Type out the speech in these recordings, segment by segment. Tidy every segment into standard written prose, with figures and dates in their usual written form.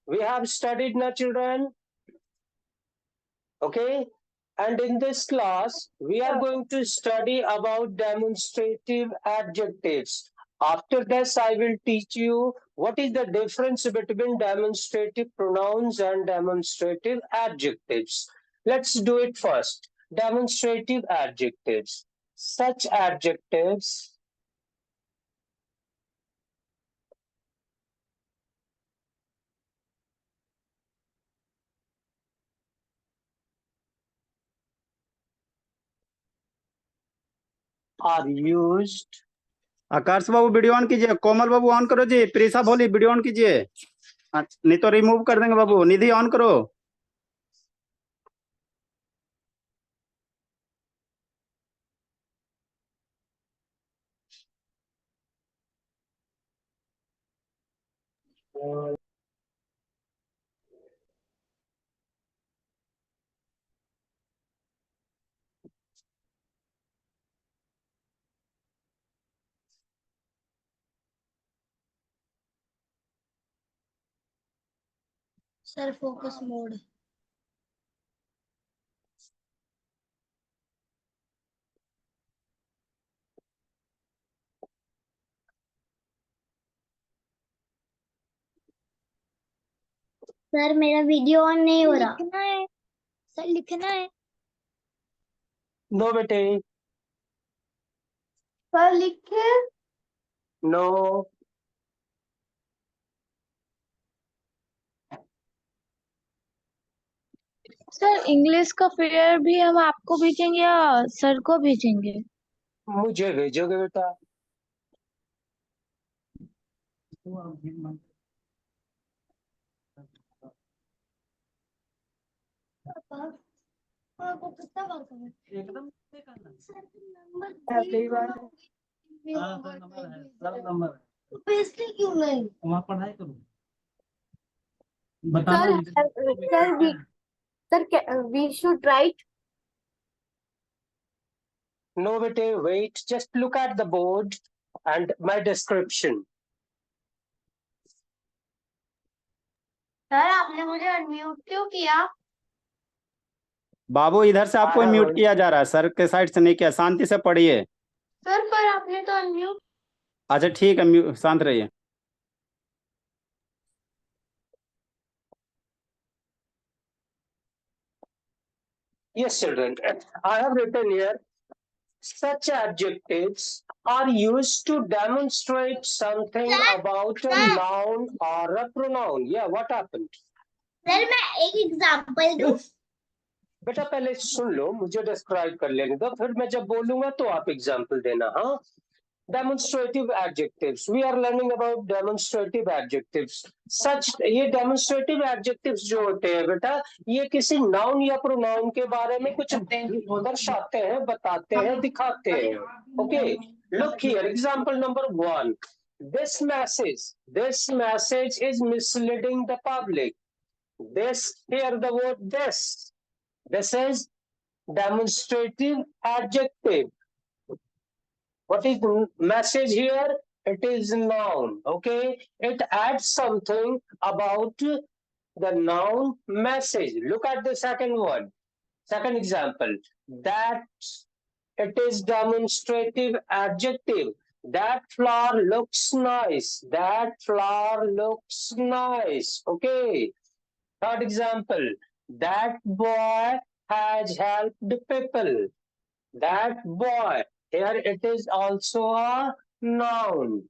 We have studied now, children. Okay. And in this class, we are going to study about demonstrative adjectives. After this, I will teach you what is the difference between demonstrative pronouns and demonstrative adjectives. Let's do it first. Demonstrative adjectives. Such adjectives are used. Akash Babu video on कीजिए, कोमल बाबू on करो जी, प्रीसा भोली video on कीजिए, नहीं तो remove कर देंगे बाबू। निधि on करो। Sir focus mode. Sir मेरा वीडियो ऑन नहीं हो रहा। लिखना है सर, लिखना है। नो बेटे, सर लिखे। नो। सर इंग्लिश का फेयर भी हम आपको भेजेंगे या सर को भेजेंगे? मुझे भेजोगे बेटा। आपको कितना बार करना है? एकदम से करना है। सर नंबर पहली बार हाँ, सर नंबर है, सब नंबर है। भेजते क्यों नहीं? वहाँ पढ़ाई करो, बताना sir we should write. No, bete, wait. Just look at the board and my description. Sir आपने मुझे अनम्यूट क्यों किया? बाबू इधर से आपको म्यूट किया जा रहा है, सर के साइड से नहीं किया। शांति से पढ़िए। सर पर आपने तो अनम्यूट। अच्छा ठीक है, शांत रहिए। Yes, children. I have written here. Such adjectives are used to demonstrate something about a noun or a pronoun. Yeah, what happened? Sir मैं एक एग्जांपल दूं? बेटा पहले सुन लो, मुझे डिस्क्राइब कर लेने दो, फिर मैं जब बोलूंगा तो आप एग्जांपल देना। हाँ, demonstrative adjectives. We are learning about demonstrative adjectives. Such ये demonstrative adjectives जो होते हैं बेटा, ये किसी noun या pronoun के बारे में कुछ दर्शाते हैं, बताते हैं, दिखाते हैं। Okay, look here. Example number 1. This message is misleading the public. This, here the word this. This is demonstrative adjective. What is the message here? It is noun. Okay, it adds something about the noun message. Look at the second one. Second example. That it is demonstrative adjective. That flower looks nice. That flower looks nice. Okay. Third example. That boy has helped people. That boy. Here it is also a noun.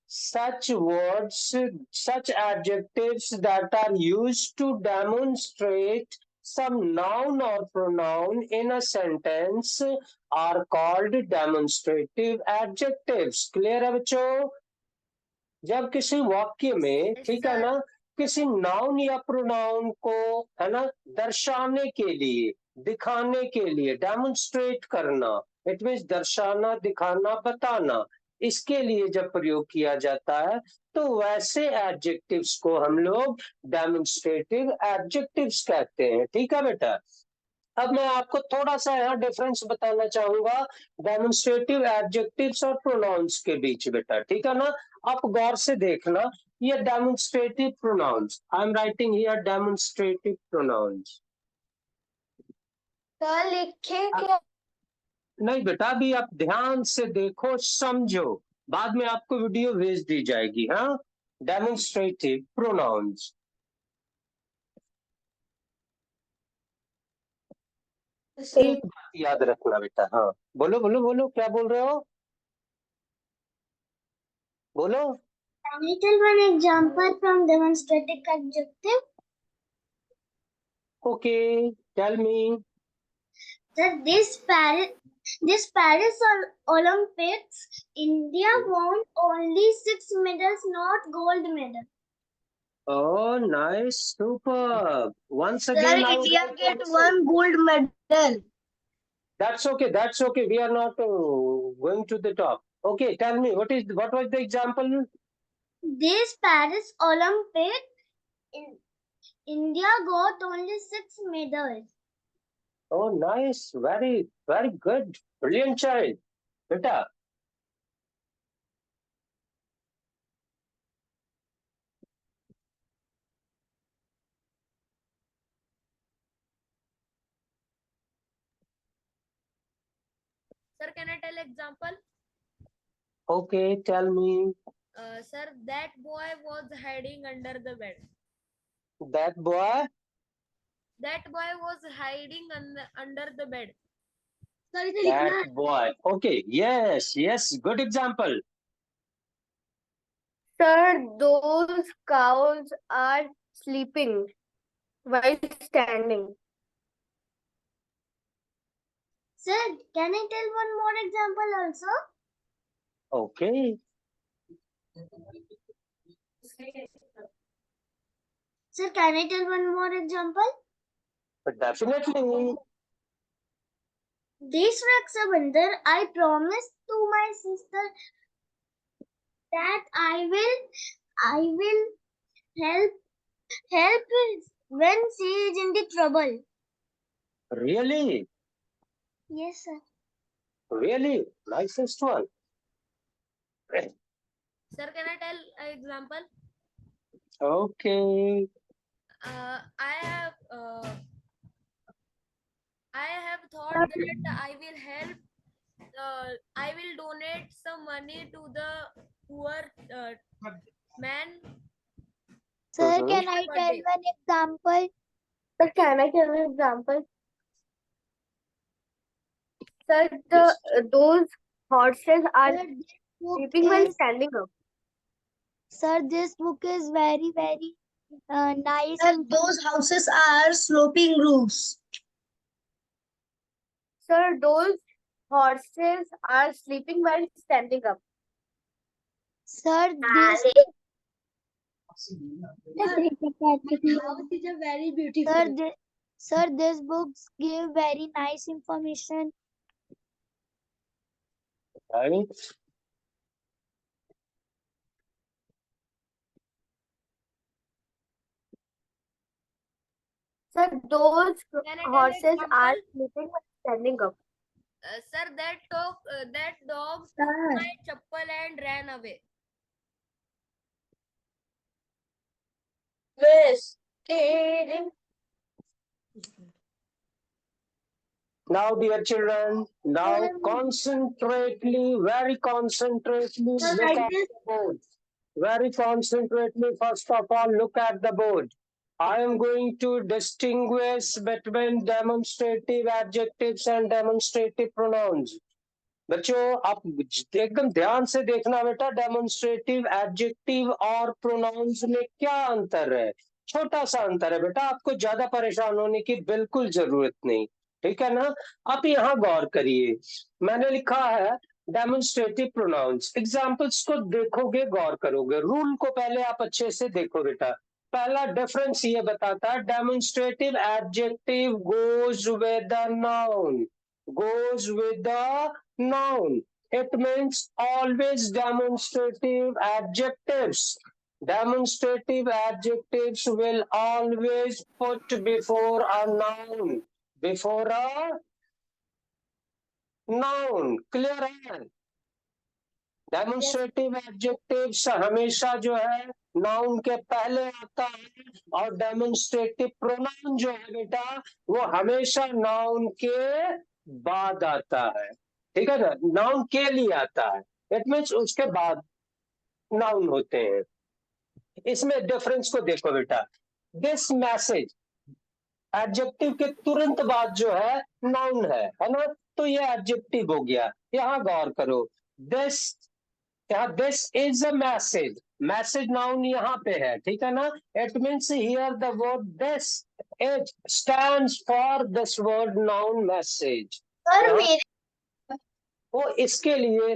Such words, such adjectives that are used to demonstrate some noun or pronoun in a sentence are called demonstrative adjectives. Clear है बच्चों? जब किसी वाक्य में, ठीक है ना, किसी नाउन या प्रोनाउन को, है ना, दर्शाने के लिए, दिखाने के लिए, डेमोन्स्ट्रेट करना, इट मीन्स दर्शाना, दिखाना, बताना, इसके लिए जब प्रयोग किया जाता है तो वैसे एडजेक्टिव्स को हम लोग डेमोन्स्ट्रेटिव एडजेक्टिव्स कहते हैं। ठीक है बेटा? अब मैं आपको थोड़ा सा यहाँ डिफरेंस बताना चाहूंगा डेमोन्स्ट्रेटिव एडजेक्टिव्स और प्रोनाउंस के बीच बेटा, ठीक है ना। आप गौर से देखना, ये demonstrative pronouns, I am writing here demonstrative pronouns. Sir लिखे क्या? नहीं बेटा, अभी आप ध्यान से देखो, समझो, बाद में आपको वीडियो भेज दी जाएगी। हाँ, डेमोन्स्ट्रेटिव प्रोनाउंस। एक बात याद रखना बेटा। हाँ, बोलो बोलो बोलो, क्या बोल रहे हो, बोलो। Can you tell one example from demonstrative adjective? Okay, tell me. That this Paris Olympics, India won only 6 medals, not gold medal. Oh, nice, super. Once Sir, again, I would India like to get listen. one gold medal. That's okay. That's okay. We are not going to the top. Okay, tell me what was the example? This Paris Olympic, India got only 6 medals. Oh, nice. Very, very good. Brilliant child. Beta. Sir, can I tell example? Okay, tell me. Sir, that boy was hiding under the bed. That boy. That boy was hiding under the bed. That boy. Okay. Yes. Yes. Good example. Sir, those cows are sleeping while standing. Sir, can I tell one more example also? Okay. Sir, can I tell one more example? But definitely. This Raksha Bandhan, I promised to my sister that I will help when she is in the trouble. Really. Yes, sir. Really. Nicest one. Sir, can I tell an example? Okay. I have thought that I will help. I will donate some money to the poor man. Sir, Mhm. can I tell Birthday. one example? Sir, can I give an example? Sir, Yes. those horses are Sir, this book sleeping while is, standing up. sir, this book is very nice. Sir, those houses are sloping roofs. Sir, those horses are sleeping while standing up. Sir, this Sir, is a very beautiful. Sir, these books give very nice information. Right. Sir, those Can I tell an horses are example? sleeping while standing up. Sir, that dog took Sir. my chappal and ran away. Yes. Now, dear children, now Sir. concentrately, very concentrately Sir, look like at this. the board. Very concentrately, first of all, look at the board. I am going to distinguish between demonstrative adjectives and demonstrative pronouns. बच्चों, आप एकदम ध्यान से देखना बेटा, demonstrative adjective और pronounce में क्या अंतर है। छोटा सा अंतर है बेटा, आपको ज्यादा परेशान होने की बिल्कुल जरूरत नहीं, ठीक है ना। आप यहाँ गौर करिए, मैंने लिखा है डेमोन्स्ट्रेटिव प्रोनाउंस। एग्जाम्पल्स को देखोगे, गौर करोगे, रूल को पहले आप अच्छे से देखो बेटा। पहला डिफरेंस ये बताता है, demonstrative adjective goes with the noun, goes with the noun. It means always demonstrative adjectives. Demonstrative adjectives will always put before a noun. before a noun. Clear है? डेमोन्स्ट्रेटिव एडजेक्टिव्स हमेशा जो है नाउन के पहले आता है, और डेमोन्स्ट्रेटिव प्रोनाउन जो है बेटा वो हमेशा नाउन के बाद आता है। ठीक है ना, नाउन के लिए आता है, इट मीन्स उसके बाद नाउन होते हैं। इसमें डिफरेंस को देखो बेटा, दिस मैसेज एडजेक्टिव के तुरंत बाद जो है नाउन है ना, तो ये एडजेक्टिव हो गया। यहाँ गौर करो, दिस, यहाँ this is a message, message noun यहाँ पे है, ठीक है ना। It means here the word this, it stands for this word noun message, sir मेरे वो इसके लिए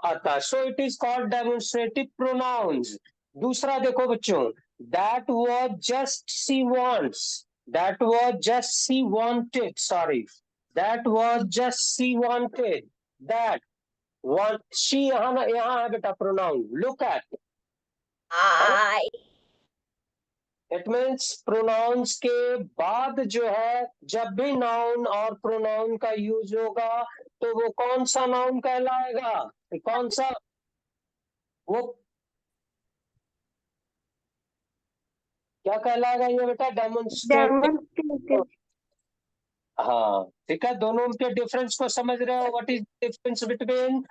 आता है। So it is called demonstrative pronouns. दूसरा देखो बच्चों, that was just she wants, that was just she wanted, sorry, that was just she wanted, that want she, यहाँ है बेटा pronoun, look eight, I it means pronounce के बाद जो है जब भी नाउन और प्रोनाउन का यूज होगा तो वो कौन सा नाउन कहलाएगा, कौन सा, वो क्या कहलाएगा ये बेटा, डेमोन्स्ट्रेटिव। हाँ ठीक है, दोनों के डिफरेंस को समझ रहे हो, व्हाट इज डिफरेंस बिटवीन,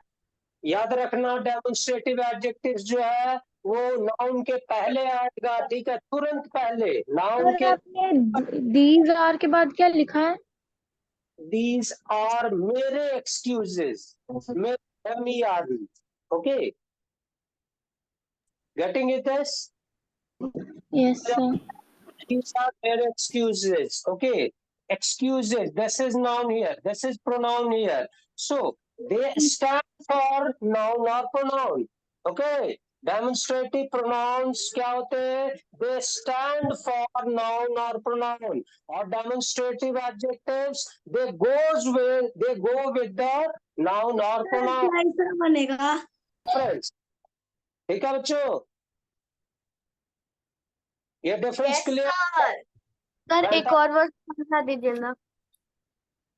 याद रखना डेमोन्स्ट्रेटिव एडजेक्टिव्स जो है वो नाउन के पहले आएगा, ठीक है, तुरंत पहले नाउन सर के। आपने दीज आर के बाद क्या लिखा है? These are मेरे excuses, मेरे MERE, okay, getting it is, yes sir. these are their excuses, okay, excuses, this is noun here, this is pronoun here, so they stand for noun or pronoun, okay, demonstrative pronouns क्या होते हैं, they stand for noun or pronoun, और demonstrative adjectives they go with the noun or pronoun बनेगा difference। ठीक है बच्चों, ये difference clear. Sir एक और वर्ड समझा दीजिए ना।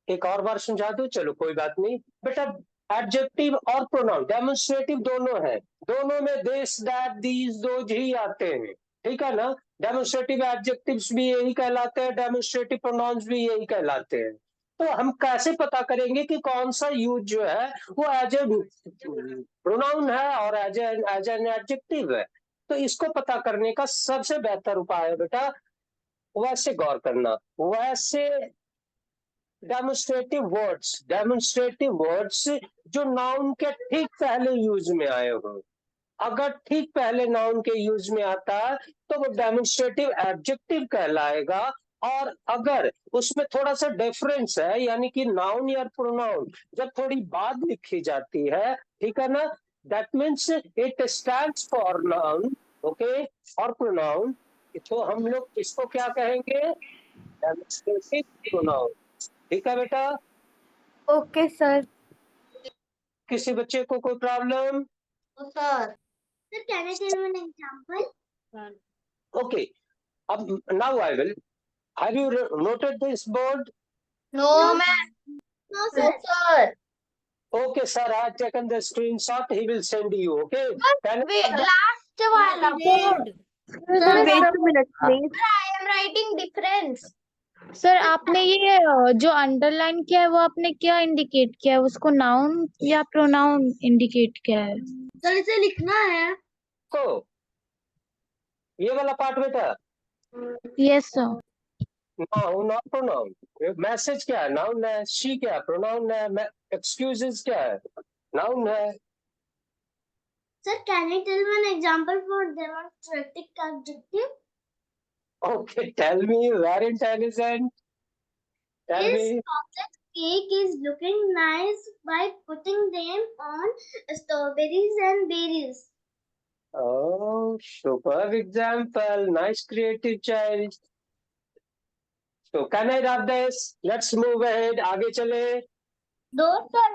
एक और बार समझा दूं, चलो कोई बात नहीं बेटा, एडजेक्टिव और प्रोनाउन डेमोन्स्ट्रेटिव दोनों है, दोनों में दिस दैट दीज दोज ही आते हैं, ठीक है ना। डेमोन्स्ट्रेटिव एडजेक्टिव्स भी यही कहलाते हैं, डेमोन्स्ट्रेटिव प्रोनाउंस भी यही कहलाते हैं। तो हम कैसे पता करेंगे कि कौन सा यूज जो है वो एज ए प्रोनाउन है और एज एन एडजेक्टिव है। तो इसको पता करने का सबसे बेहतर उपाय है बेटा, वैसे गौर करना, वैसे डेमोन्स्ट्रेटिव वर्ड्स जो नाउन के ठीक पहले यूज में आए हो, अगर ठीक पहले नाउन के यूज में आता है तो वो डेमोन्स्ट्रेटिव एडजेक्टिव कहलाएगा, और अगर उसमें थोड़ा सा डिफरेंस है, यानी कि नाउन या प्रोनाउन जब थोड़ी बाद लिखी जाती है, ठीक है ना, that means it stands for noun, okay, और प्रोनाउन, तो हम लोग इसको क्या कहेंगे, डेमोन्स्ट्रेटिव प्रोनाउन। ठीक है बेटा, ओके सर। किसी बच्चे को कोई problem, sir can I tell one example? Okay, अब now I will, have you noted this board? No ma'am, no sir. Okay, sir, I have taken the screenshot. He will send you. Okay. Can last वाला board. Sir wait a minute please. I am writing difference. Sir आपने ये जो underline किया है वो आपने क्या indicate किया है? उसको नाउन या प्रोनाउन इंडिकेट किया है? सर इसे लिखना है। को ये वाला पार्ट बेटा, यस सर। नाउन और प्रोनाउन, मैसेज क्या है, नाउन है, शी क्या है, प्रोनाउन है, एक्सक्यूजेस क्या है, नाउन है। Sir, can you tell me an example for demonstrative adjective? Okay, tell me, very intelligent. Tell This me. chocolate cake is looking nice by putting them on strawberries and berries. Oh, superb example. Nice creative child. So can I wrap this? Let's move ahead. आगे चले. Don't sir,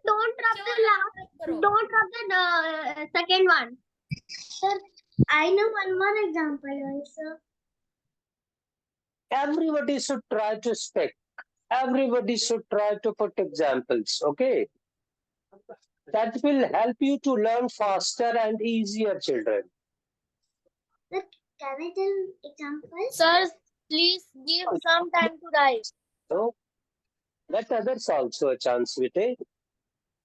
don't drop the last. Don't drop the second one. Sir, I know one more example also. everybody should try to speak. Everybody should try to put examples. Okay, that will help you to learn faster and easier, children. Can I tell examples? Sir, please give some time to write. So let others also a chance with it.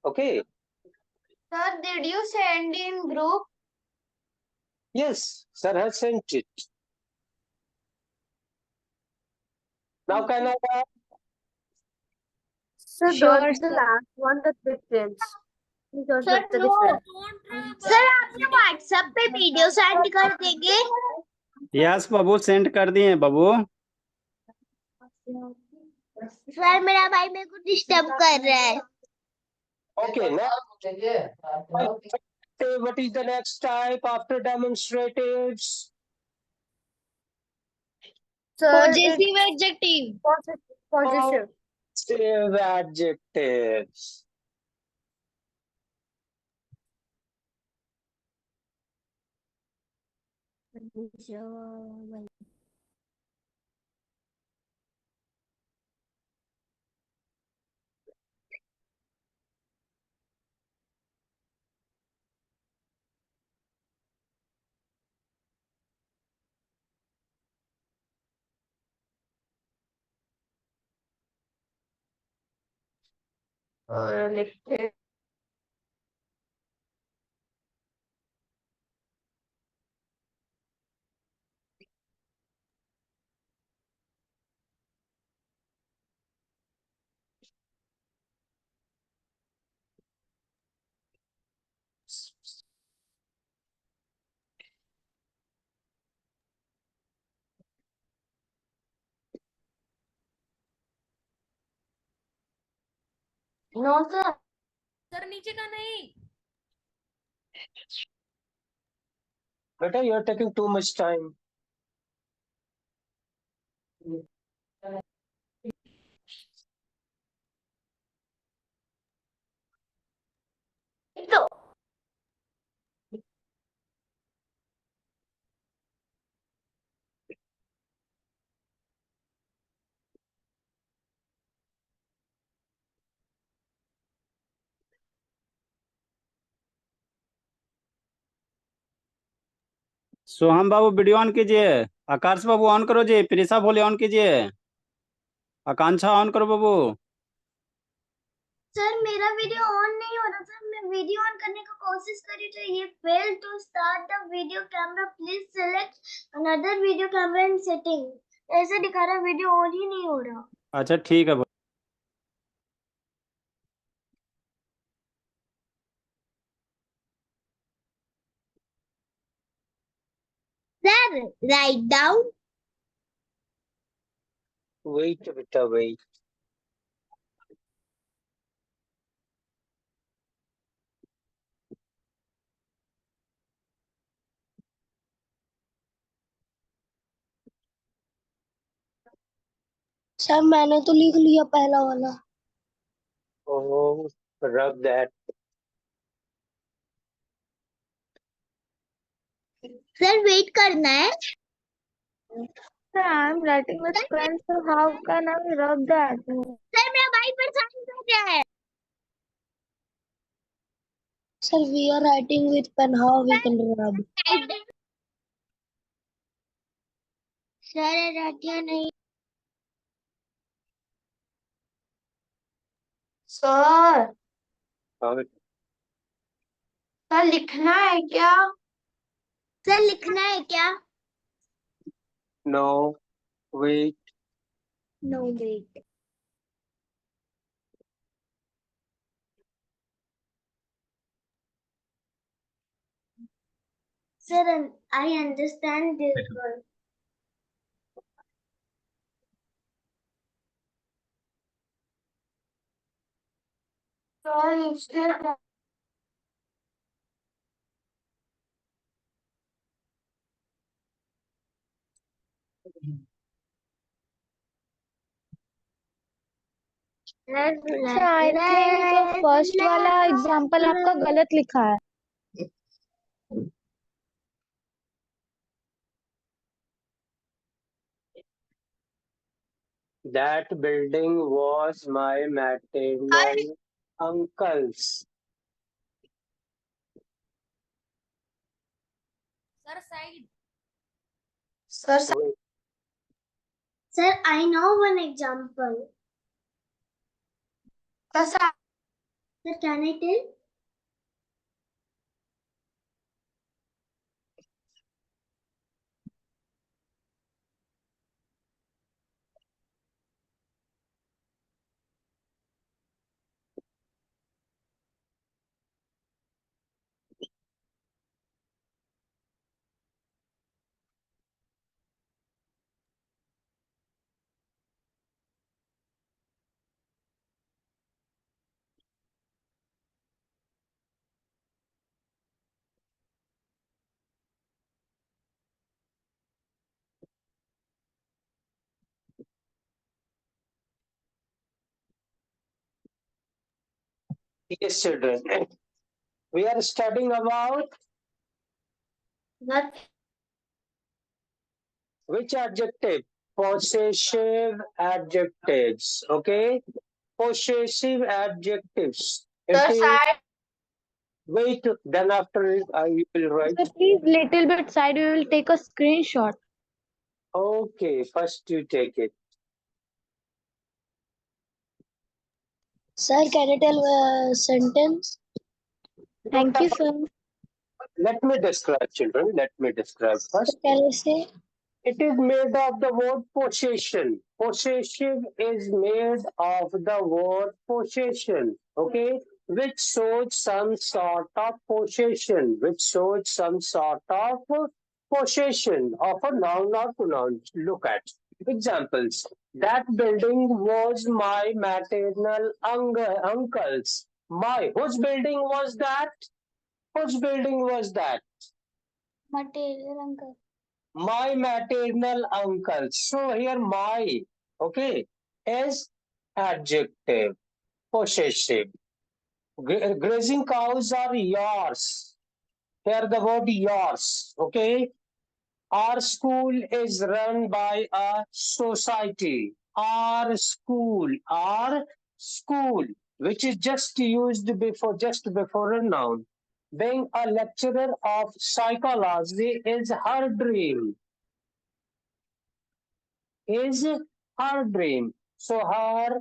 Okay. Sir, did you send in group? Yes, sir has sent it. Now can I ask? Sir, Sure, the sir. last one, the difference. Because Sir, of the no. difference. Don't sir आपने WhatsApp पे video send कर देंगे? Yes बाबू, send कर दिए बाबू। Sir मेरा भाई मेरे को डिस्टर्ब कर रहा है। Okay, now what is the next type after demonstratives? Sir, Possessive adjective. possessive. Positive adjectives. और लिखते नो सर सर नीचे का नहीं। Beta, you are taking too much time. तो सोहम बाबू वीडियो ऑन कीजिए। आकाश बाबू ऑन करो जी। प्रिसा बोले ऑन कीजिए। आकांक्षा ऑन करो बाबू। सर मेरा वीडियो ऑन नहीं हो रहा सर। मैं वीडियो ऑन करने का कोशिश करी तो ये fail to start the video camera, please select another video camera in setting. ऐसे दिखा रहा वीडियो ऑन ही नहीं हो रहा। अच्छा ठीक है बाबू। Sir write down. Wait, beta, wait. Sir मैंने तो लिख लिया पहला वाला। Oh, rub that. Sir wait करना है। Sir, I am writing with pen, so how can I rub that? Sir मेरा भाई परेशान कर रहा है। Sir we are writing with pen, how we can rub? Sir रातिया नहीं। सर How it- सर लिखना है क्या? सर लिखना है क्या? No, wait. No wait. Sir I understand this one. Sir इसके सर आई थिंक फर्स्ट वाला एग्जाम्पल आपका गलत लिखा है। That building was my maternal uncle's. Sir, side. Wait, Sir, I know one example. Sir, can I tell? yes, children. We are studying about What? which adjective? Possessive adjectives. Okay, possessive adjectives. It is, wait, then after I will write. Sir, please little bit side. We will take a screenshot. Okay, first you take it. Sir, can I tell a sentence? Thank you, sir. Let me describe, children. Let me describe first. Can I say? It is made of the word possession. Possessive is made of the word possession. Okay, which shows some sort of possession. Which shows some sort of possession of a noun or pronoun. Look at examples. That building was my maternal uncle's. My, whose building was that? Whose building was that? Material uncle. My maternal uncle. So here my, okay, is adjective, possessive. Grazing cows are yours. Here the word yours, okay. Our school is run by a society. Our school, which is just before a noun. Being a lecturer of psychology is her dream. Is her dream. So her,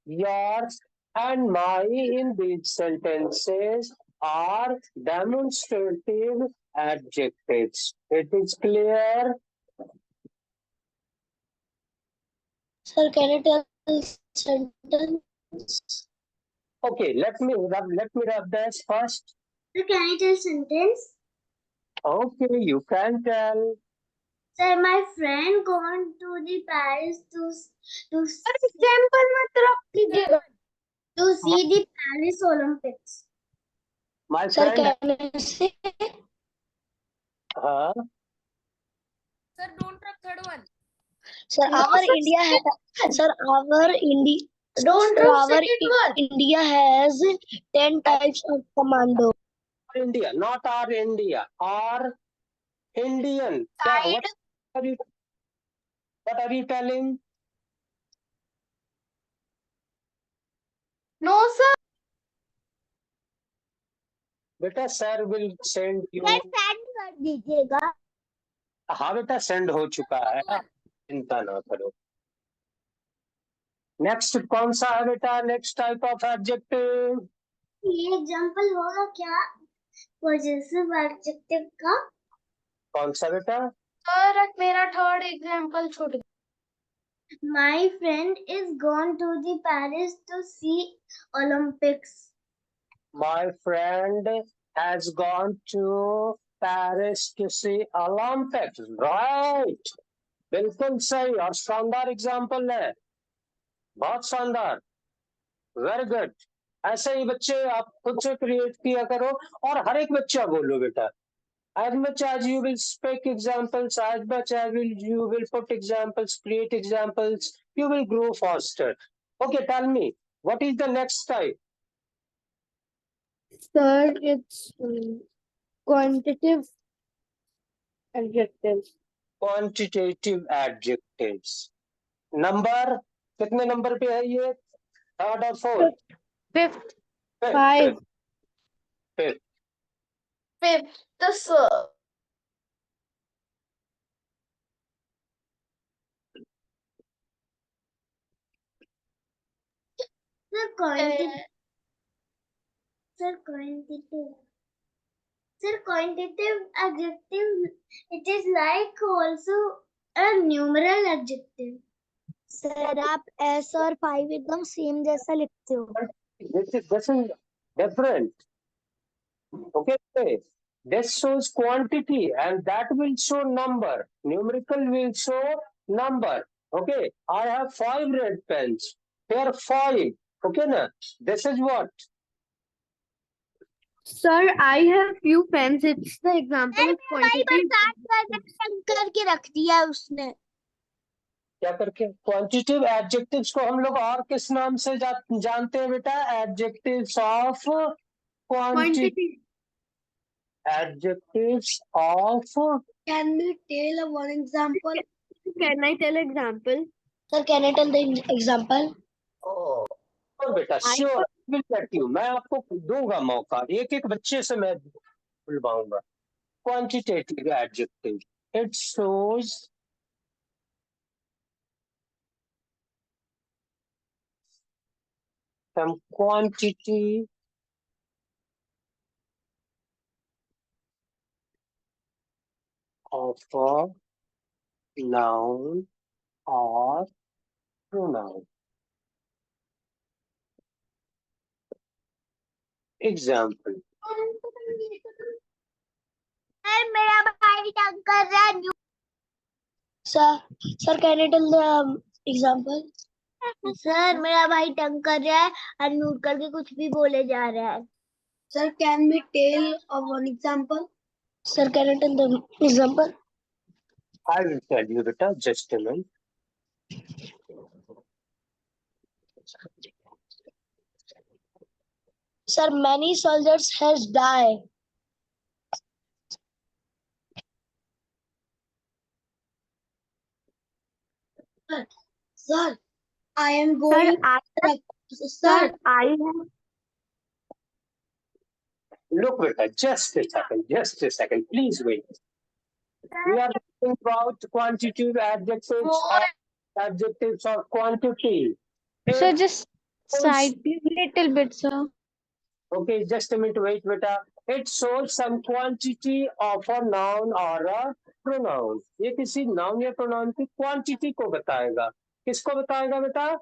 yours, and my in these sentences are demonstrative adjectives. It is clear. Sir, can I tell sentence? Okay, let me rub this first. Sir, can I tell sentence? Okay, you can tell. Sir, my friend gone to the Paris to example मत रख लीजिएगा to see the Paris Olympics. My Sir, friend, can I say? huh? Sir, don't truck third one. Sir, our India has 10 types of commando. India, not our India, our Indian. What are you telling? No sir बेटा sir will send you. Send कर दीजिएगा. हाँ बेटा send हो चुका है, चिंता ना करो. नेक्स्ट कौन सा है बेटा? Next type of adjective. ये एग्जांपल होगा क्या पॉजिटिव एडजेक्टिव का? कौन सा बेटा? सर मेरा थर्ड एग्जांपल छूट गया My friend is gone to the Paris to see Olympics. My friend has gone to Paris to see Olympics. Right. बिल्कुल सही और शानदार एग्जाम्पल है, बहुत शानदार. Very good. ऐसे ही बच्चे आप खुद से क्रिएट किया करो और हर एक बच्चा बोलो बेटा. As much as you will speak examples, as much as you will put examples, create examples, you will grow faster. Okay, tell me, what is the next type? Sir it's quantitative adjective Quantitative adjectives. Number कितने number पे है ये? Third और fourth? Fifth. Five. Fifth. Fifth, sir. Sir, quantitative. Sir, quantitative. Sir, quantitative adjective, it is like also a numeral adjective. Sir आप S और 5 एकदम same जैसा लिखते हो. This is different. Okay. This shows quantity and that will show number. Numerical will show number. Okay. I have 5 red pens. Here 5. Okay na? This is what? Sir, I have few pens. It's the example of quantity. करके रख दिया है उसने. क्या करके? Quantitative adjectives को हम लोग और किस नाम से जानते हैं बेटा? Adjectives of quantity. Adjectives of. Can we tell one example? Can I tell example? Sir, can I tell the example? और बेटा श्योर विल गेट यू. मैं आपको दूंगा मौका. एक एक बच्चे से मैं बुलवाऊंगा. Quantitative adjective. It shows some quantity of a noun or pronoun. Example. Sir, मेरा भाई तंग कर रहा है. Sir, can I tell the example? Sir, मेरा भाई तंग कर रहा है और म्यूट करके कुछ भी बोले जा रहा है. Sir, can we tell one example? Sir, can I tell the example? I will tell you beta, just a minute. Sir, many soldiers has died. Sir, I am going. Sir, I have. Look beta, just a second, please wait. We are talking about quantitative adjectives of quantity. Sir, just side please, little bit, sir. Okay, just a minute, wait beta. It shows some quantity of a noun or a pronoun. ये किसी noun या pronoun की quantity को बताएगा. किसको बताएगा बेटा?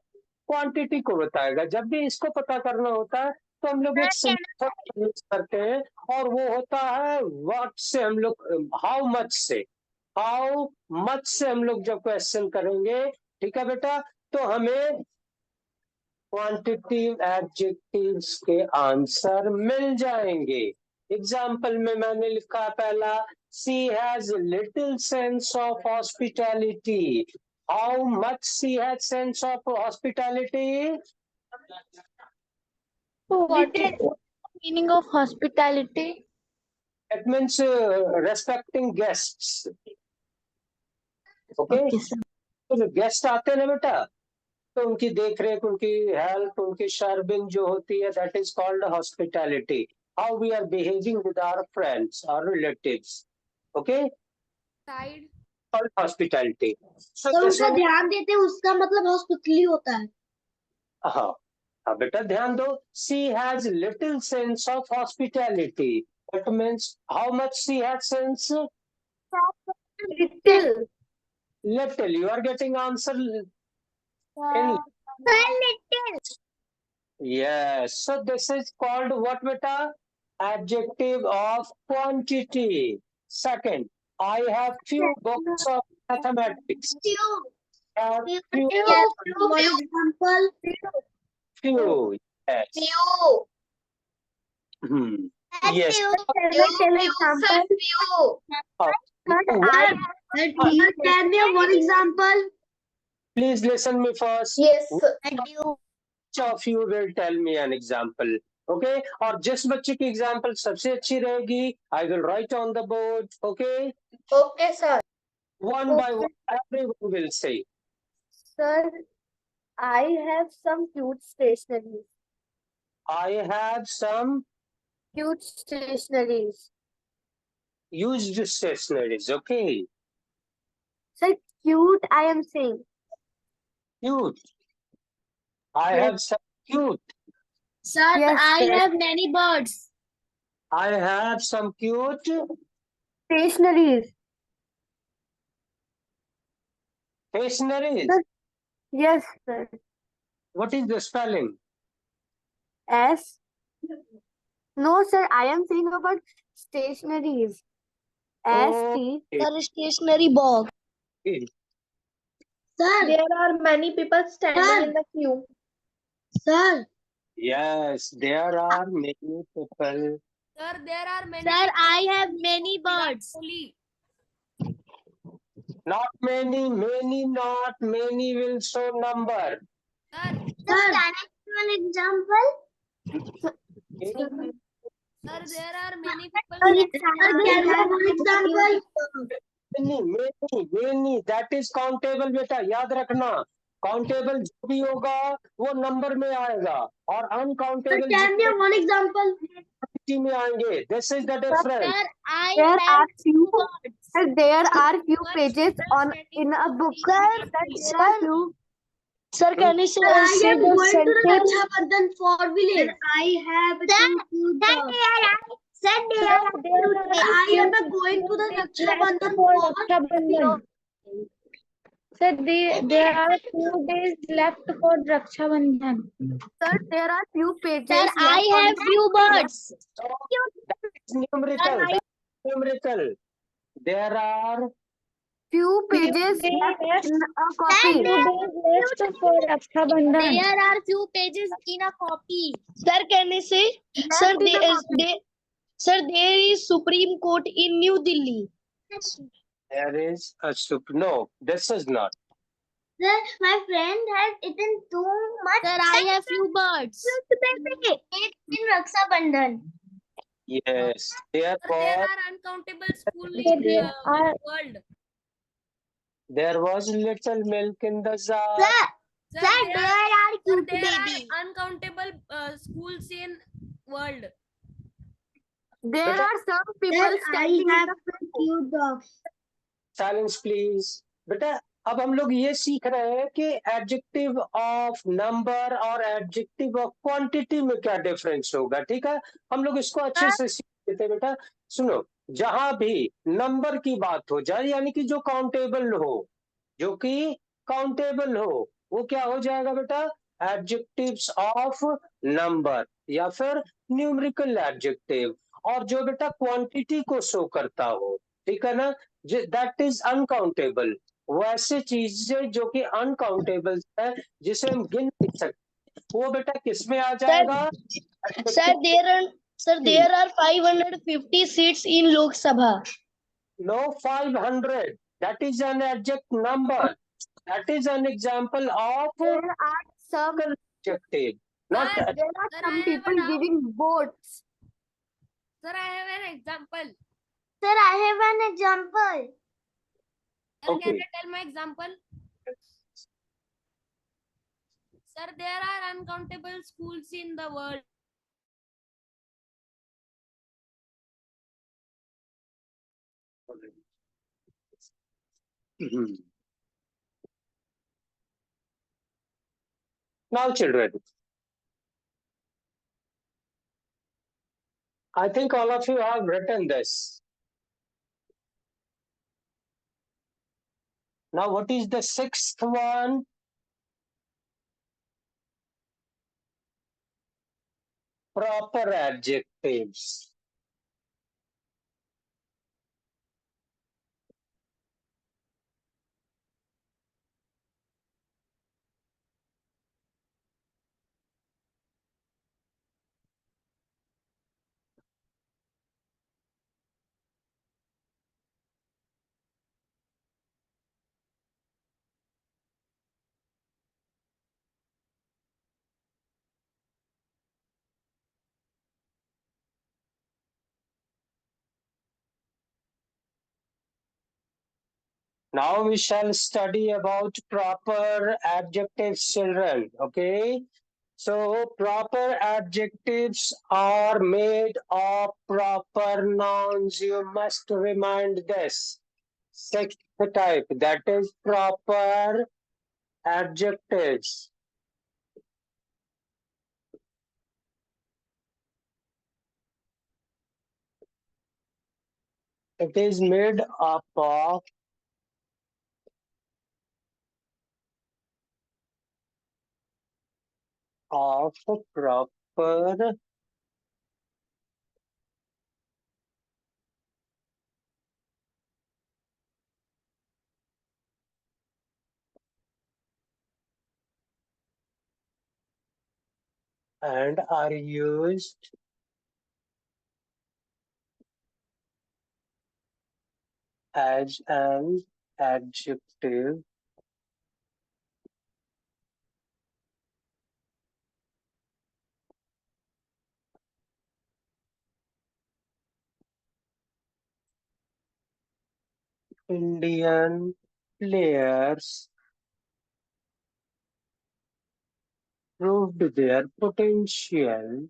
Quantity को बताएगा. जब भी इसको पता करना होता है तो हम लोग एक सिंपल यूज करते हैं और वो होता है what से. हम लोग how much से. How much से हम लोग जब क्वेश्चन करेंगे, ठीक है बेटा, तो हमें क्वांटिटिव एडजेक्टिव्स के आंसर मिल जाएंगे. एग्जाम्पल में मैंने लिखा पहला, she has little sense of hospitality. How much she has sense of hospitality? What is the meaning of hospitality? It means respecting guests. Okay? तो जो गेस्ट आते हैं ना बेटा, तो उनकी देख रेख, उनकी हेल्प, उनकी सर्विंग जो होती है, that is called hospitality. How we are behaving with our friends और relatives. Okay, Side. Called hospitality. तो उसका ध्यान देते हैं, उसका मतलब हॉस्पिटली होता है. हाँ हाँ बेटा, ध्यान दो. She has little sense of hospitality. It means how much she has sense? Little. Little. You are getting answer in. Yes. So this is called what beta? Adjective of quantity. Second, I have few books of mathematics. Have few. For example, Few. Yes. Hmm. Yes. Can we have one example? Please listen me first. Yes. Which of you will tell me an example? Okay. और जिस बच्चे की example सबसे अच्छी रहेगी, I will write on the board. Okay. Okay, sir. One by one, everyone will say. Sir, I have some cute stationery. I have some Cute stationeries. used stationaries. Okay. Sir, cute, I am saying. Cute. I Yes. have some cute. Sir, Yes, I sir. have many birds. I have some cute Stationeries. stationaries. Sir, yes, sir. What is the spelling? S. No, sir, I am saying about stationaries. S-T. Okay. Sir, stationery box. Sir, there are many people standing in the queue. Sir, Yes, there are many people. Sir, there are many. sir, I have many birds. Only. Not many, not many will show number. Sir, Sir, can I give an example? sir, there are many people. Sir, can I have an example? many, that is countable बेटा याद रखना countable जो भी होगा वो number में आएगा और Sir, uncountable can I have one example? में आएंगे this is the difference There are few. Sir, there are few pages on in a book. Sir, there are few. Sir, can you say, Sir, I say am the going to the sentence? Raksha Bandhan for village. I have some cute dogs. Sir, there are I am going to the Raksha Bandhan for Raksha Bandhan. Sir, there are few days left for Raksha Bandhan. Sir, there are few pages. Sir, I have few birds. numerical there are Few pages left in a copy. Few days left for Raksha Bandhan. There are few pages in a copy. Sir, can you say? Sir, there is Supreme Court in New Delhi. there is a soup no this is not Sir, my friend has eaten too much. Sir, I have few birds. In Raksha Bandhan. yes there Sir, there was are uncountable schools Sir, in there the are world. there was little milk in the jar Sir, Sir, sir, there there are sir, cute there babies. are uncountable schools in world. There are some people standing in the cute dogs. Silence please बेटा अब हम लोग ये सीख रहे हैं कि adjective of number और एडजेक्टिव ऑफ क्वांटिटी में क्या डिफरेंस होगा ठीक है हम लोग इसको अच्छे से सीख लेते हैं बेटा सुनो जहां भी नंबर की बात हो जाए यानी कि जो काउंटेबल हो वो क्या हो जाएगा बेटा एडजेक्टिव्स ऑफ नंबर या फिर न्यूमेरिकल एडजेक्टिव और जो बेटा क्वांटिटी को शो करता हो ठीक है ना दैट इज अनकाउंटेबल वो ऐसे चीजें जो कि अनकाउंटेबल है जिसे हम गिन नहीं सकते वो बेटा किस में आ जाएगा Sir, there are 550 seats in Lok Sabha. no 500 that is an adjective number that is an example of There are some. adjective not Sir, There are Sir, some I have a people doubt. giving votes. Sir, I have an example. Sir, I have an example. Sir, Okay. can I tell my example? Sir, there are uncountable schools in the world. Mhm. Now children I think all of you have written this now what is the sixth one proper adjectives Now we shall study about proper adjectives, children. Okay. So proper adjectives are made of proper nouns. You must remind this. Sixth type, that is proper adjectives. It is made up of proper and are used as an adjective Indian players proved their potential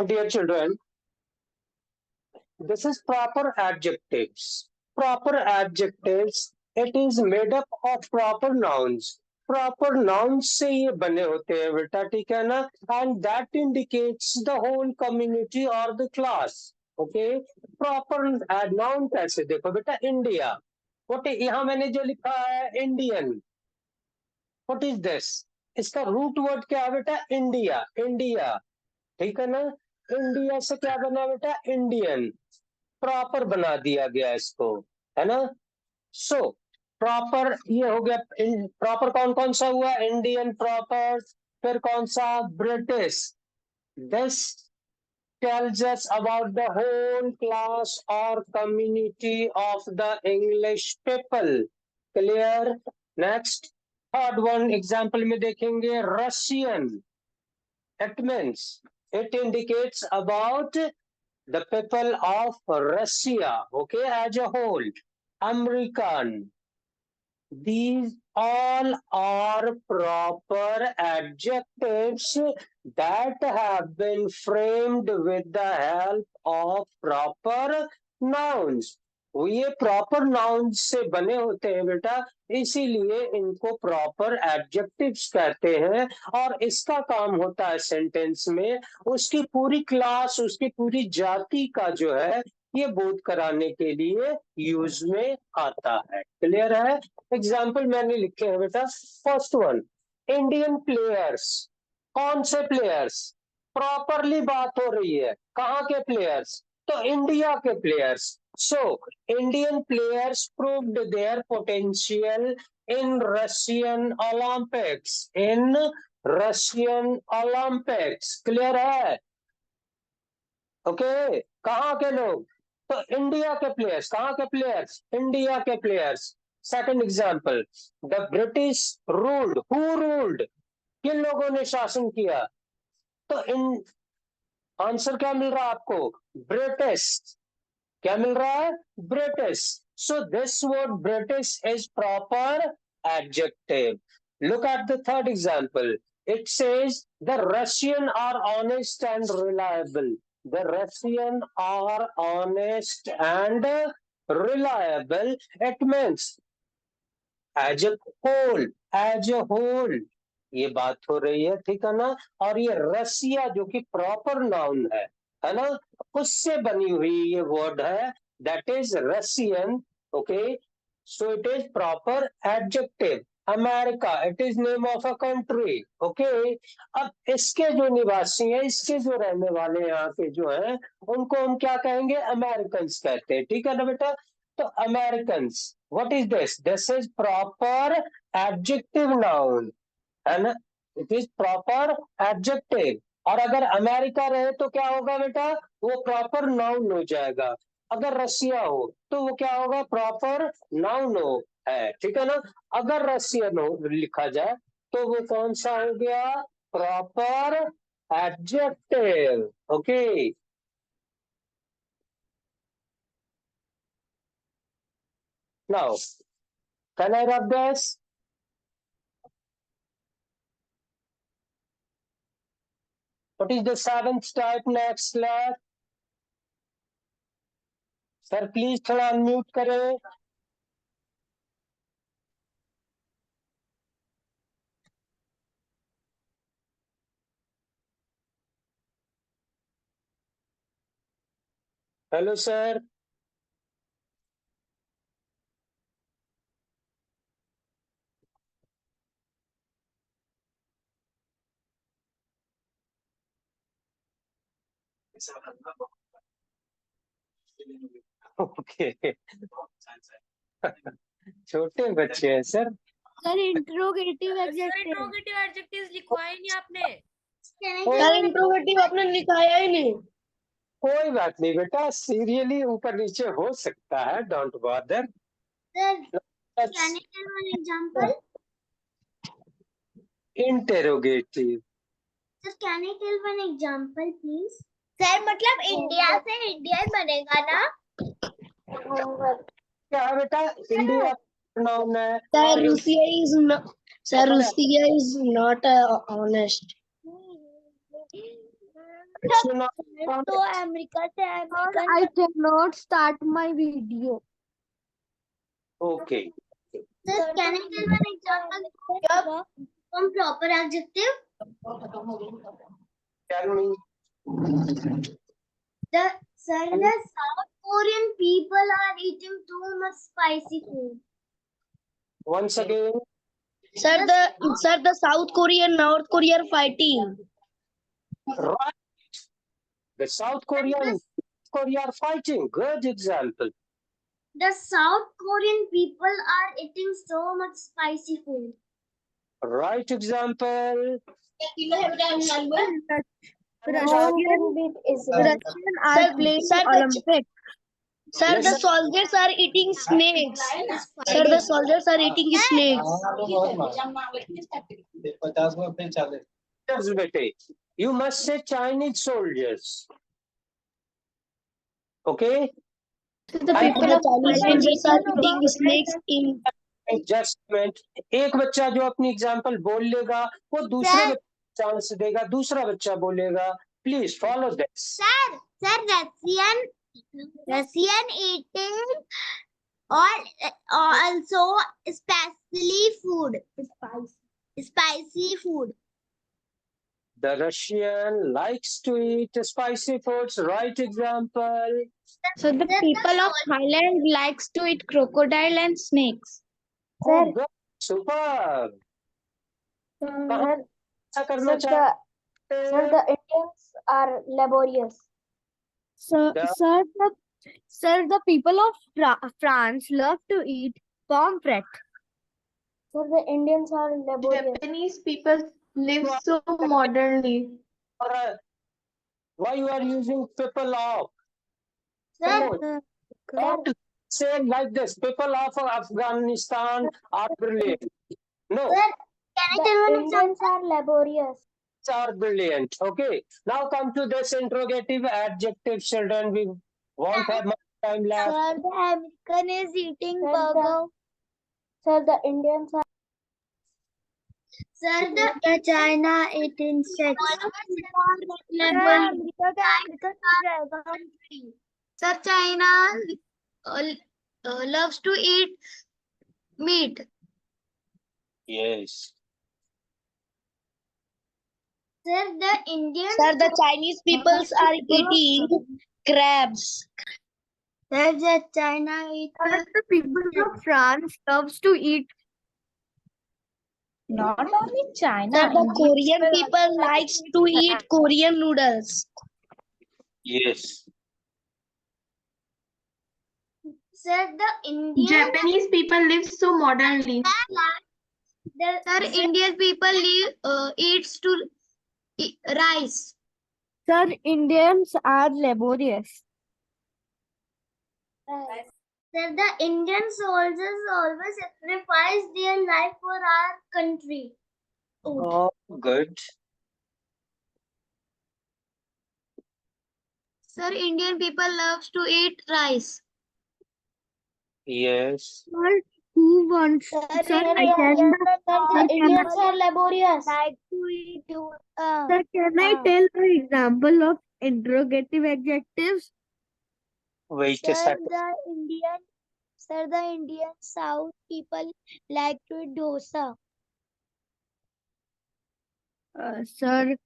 Dear children, this is proper adjectives. Proper adjectives, it is made up of proper nouns. Proper nouns से ये बने होते हैं बेटा, ठीक है ना? And that indicates the whole community or the class. Okay? Proper noun कैसे? देखो बेटा, India. What यहाँ मैंने जो लिखा है Indian. What is this? इसका रूट वर्ड क्या है बेटा? इंडिया. इंडिया, ठीक है ना? इंडिया से क्या बना बेटा? इंडियन. प्रॉपर बना दिया गया इसको, है ना? सो प्रॉपर ये हो गया. प्रॉपर कौन कौन सा हुआ? Indian proper. फिर कौन सा? British. This tells us about the whole class or community of the English people. Clear? Next, third one example में देखेंगे Russian. It means it indicates about the people of Russia, okay, as a whole. American. These all are proper adjectives that have been framed with the help of proper nouns. ये proper nouns से बने होते हैं बेटा, इसीलिए इनको proper adjectives कहते हैं. और इसका काम होता है सेंटेंस में उसकी पूरी क्लास, उसकी पूरी जाति का जो है ये बोध कराने के लिए यूज में आता है. क्लियर है? एग्जाम्पल मैंने लिखे हैं बेटा. First one, Indian players. कौन से प्लेयर्स? प्रॉपरली बात हो रही है. कहाँ के प्लेयर्स? तो इंडिया के players. So Indian players proved their potential in Russian Olympics. In Russian Olympics. Clear है? Okay. कहाँ के लोग? तो इंडिया के प्लेयर्स. कहाँ के प्लेयर्स? इंडिया के players. Second example, the British ruled. Who ruled? किन लोगों ने शासन किया? तो इन आंसर क्या मिल रहा है आपको? ब्रिटिश. क्या मिल रहा है? British. So this word British is proper adjective. Look at the third example. It says the Russian are honest and reliable. The Russian are honest and reliable. It means as a whole, as a whole. ये बात हो रही है, ठीक है ना? और ये रसिया जो कि प्रॉपर नाउन है ना, उससे बनी हुई ये वर्ड है, that is Russian. Okay, so it is proper adjective. America, it is name of a country. Okay, अब इसके जो निवासी हैं, इसके जो रहने वाले यहाँ के जो हैं, उनको हम क्या कहेंगे? अमेरिकन कहते हैं. ठीक है ना बेटा? तो American, what is this? This is proper adjective noun, है ना? It is proper adjective. और अगर अमेरिका रहे तो क्या होगा बेटा? वो प्रॉपर नाउन हो जाएगा. अगर रसिया हो तो वो क्या होगा? प्रॉपर नाउन हो है. ठीक है ना? अगर रसियन हो लिखा जाए तो वो कौन सा हो गया? Proper adjective. Okay, now can I rub this? What is the seventh type next slide? Sir please थोड़ा अनम्यूट करें. Hello sir. ओके, छोटे बच्चे हैं sir. Sir interrogative sir adjective interrogative adjectives लिखवाए नहीं आपने. Sir, इंट्रोगेटिव आपने लिखाया ही नहीं. कोई बात नहीं बेटा, सीरियली ऊपर नीचे हो सकता है, don't bother. can you tell one example? Interrogative. Sir, can you tell one example, please? Sir मतलब इंडिया से इंडियन बनेगा ना? क्या है बेटा? इंडिया नाउन है. Sir, और Russia is not honest. सुना? तो अमेरिका से American. I cannot start my video. Okay, Sir, can you tell one example from proper adjective? Tell me. The South Korean people are eating too much spicy food. Once again. Sir, the South Korea and North Korea are fighting. Right. The South Korea and North Korea are fighting. Good example. The South Korean people are eating so much spicy food. Right example. Russian are playing Olympics. Sir, the soldiers are eating snakes. Sir, the soldiers are eating snakes. Yes, bete. You must say Chinese soldiers. Okay? The people of Chinese soldiers are eating snakes in. Adjustment. एक बच्चा जो अपनी example बोल लेगा वो दूसरे Sir. बच्चे chance देगा, दूसरा बच्चा बोलेगा. Please follow this. Sir, Russian eating or also especially food. Spicy food. The Russian likes to eat spicy foods. Right example. So the people of Thailand likes to eat crocodile and snakes. Oh, good. Super. कहाँ ऐसा करना चाहते हैं? the Indians are laborious. So, The- sir, the people of France love to eat pomfret. Sir, the Indians are laborious. Japanese people live so modernly. Or, why you are using people of? Sir, No, don't say like this. People of Afghanistan are brilliant. No, sir, the Indians are laborious. are brilliant. Okay. Now come to this interrogative adjective, children. We won't have much time left. Sir, the American is eating burger. Sir, the Indians are. Sir, the China eat insects. Sir, China loves to eat meat. Yes. Sir, the Indians. Sir, the Chinese peoples are eating crabs. Sir, the China eat. The people of France loves to eat. Not only China. Sir, the Korean people likes to eat Korean noodles. Yes. Sir, the Indians. Japanese people live so modernly. Sir, Indian people eats to rice. Sir, Indians are laborious. Sir, the Indian soldiers always sacrifice their life for our country. Oh, good. Sir, Indian people loves to eat rice. Yes. Sir, who wants? Sir, the Indians are laborious. Sir, can I tell an example of interrogative adjectives? Wait a second. The Indian South people like to eat dosa. Sir,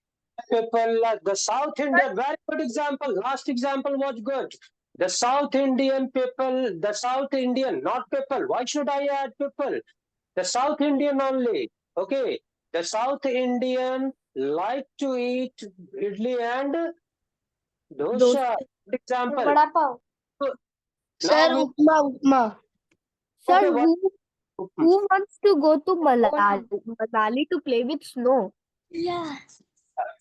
People, the South Indian, very good example. Last example was good. The South Indian people, the South Indian, not people. Why should I add people? The South Indian only. Okay. The South Indian like to eat idli and dosa. Good example. Vada pav. Sir, Now, upma. Sir, Okay, what- who wants to go to Manali to play with snow? Yes.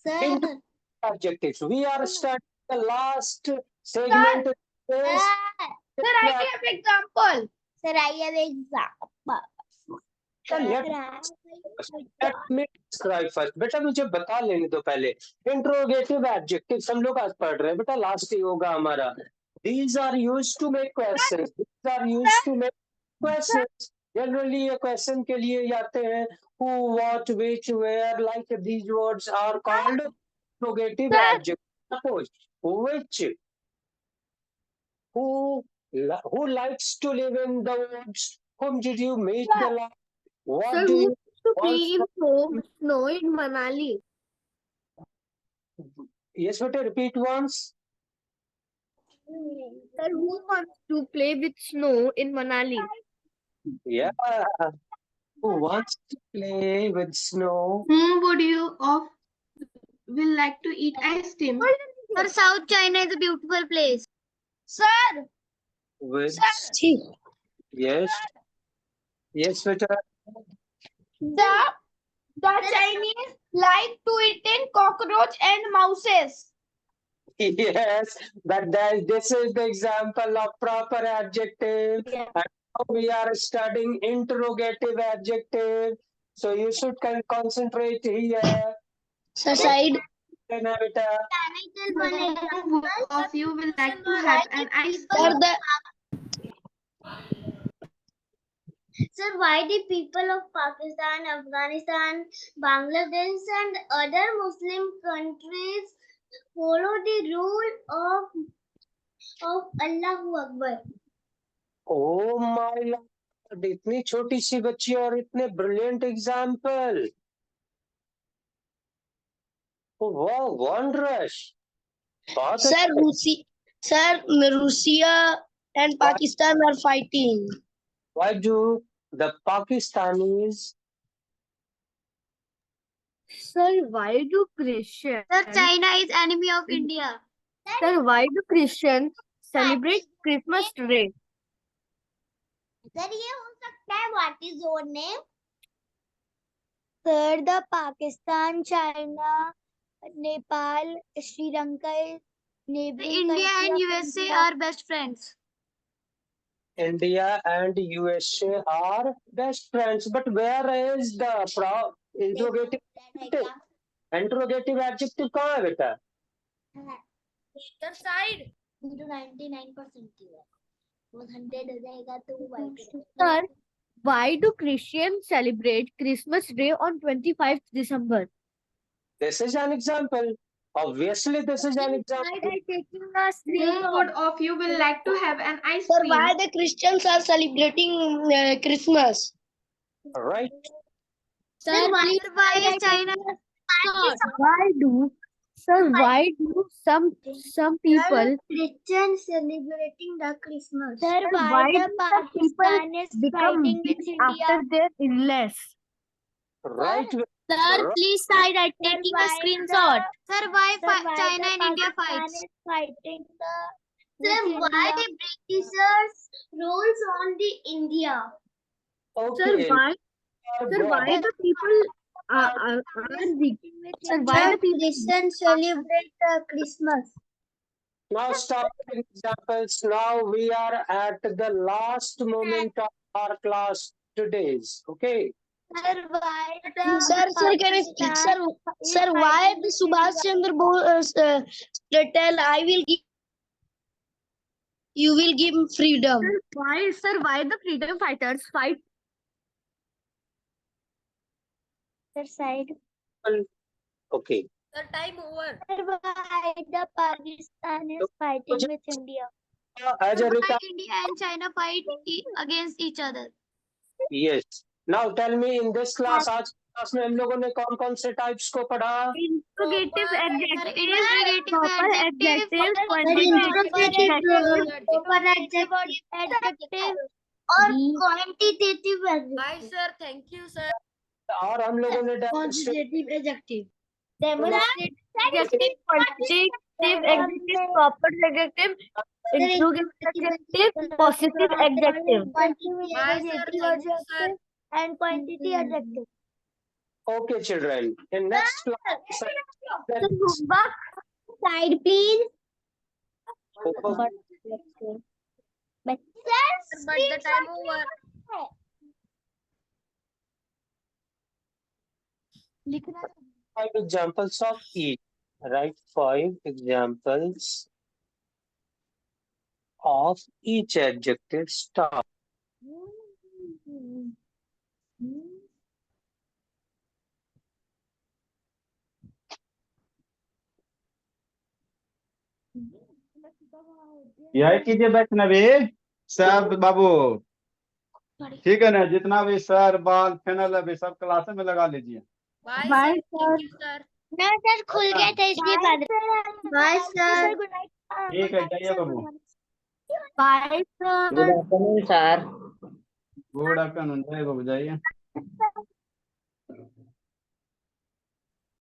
Into Sir. adjectives. We are starting the last segment. of this. Sir, I have example. Sir, I have example. Let me describe first. बेटा मुझे बता लेने दो पहले. Interrogative adjectives हम लोग आज पढ़ रहे हैं. बेटा last ही होगा हमारा. These are used to make questions. These are used to make questions. Generally ये question के लिए आते हैं. Who, what, which, where, like these words are called interrogative adjectives. Suppose which, who likes to live in the woods? Whom did you meet the last? What Sir, do who you wants to play want in snow in Manali? Yes, better repeat once. Sir, who wants to play with snow in Manali? Yeah. Who wants to play with snow? Whom would you will like to eat ice cream? Sir, South China is a beautiful place. Sir, With yes. Yes, better. the Chinese like to eat in cockroach and mouses. Yes, but this is the example of proper adjective. And now we are studying interrogative adjective. So you should concentrate here. Sir, side. Beta, beta. Who of you will like to have an ice Sir, cream? Sir, why the people of Pakistan, Afghanistan, Bangladesh and other Muslim countries follow the rule of Allahu Akbar? Oh my Lord, इतनी छोटी सी बच्ची और इतने brilliant example. Oh, wow, wondrous. बहुत Sir, Russia and Pakistan are fighting. Why do the Pakistanis? Sir, why do Christians? Sir, China is enemy of India. Sir, why do Christians celebrate Christmas today? Sir, ये हो सकता है. What is your name? Sir, the Pakistan, China, Nepal, Sri Lanka, India and USA are best friends. India and USA are best friends, but where is the interrogative? Interrogative adjective कहाँ है बेटा? Sir, side. 99% वो 100 हो जाएगा तो white Sir, why do Christians celebrate Christmas Day on 25th December? This is an example. Obviously, this is an example. Taking a screenshot of you will like to have an ice Sir, cream. why the Christians are celebrating Christmas? All right. Sir, please why is China? Why do some people Christians celebrating the Christmas? Sir, why why do the some people Pakistan is become fighting with rich India? after their illness? Right. Sir, please side at Sir, taking a why screenshot. Sir, why China and India fights? Fighting the Sir, why the Britishers rules on the India? Sir, Okay. why the people are the Sir, why the people Christians celebrate Christmas? Now stop with examples. Now we are at the last moment of our class today's. Okay. Sir, why sir, why the Subhash Chandra Bose tell you will give freedom? why the freedom fighters fight? Sir, side. Okay. Sir, time over. Sir, why the Pakistan is fighting with India? As a recap, India and China fight against each other? yes. Now tell me, in this class, आज class में हम लोगों ने कौन-कौन से types को पढ़ा? Interrogative adjective, Interrogative proper adjective, adjective और quantitative Bye, sir. Thank you, sir. और हम लोगों ने demonstrate quantitative adjective. adjective, quantitative adjective, proper adjective, interrogative adjective, positive adjective. Bye, sir. Thank you, sir. And quantity adjective. Okay, children. In next class, Side, please. But the time over. Five examples of each. Write 5 examples of each adjective. Stop. यही कीजिए वैष्णवी सब बाबू, ठीक है ना? जितना भी sir बाल फैनल अभी सब क्लास में लगा लीजिए। Bye, sir. Thank you, sir. No, sir, खुल गया था इसलिए बाद। Bye, sir. ठीक है, जाइए बाबू। Bye, sir. गुड आफ्टरनून, जय बाबू, जाइए।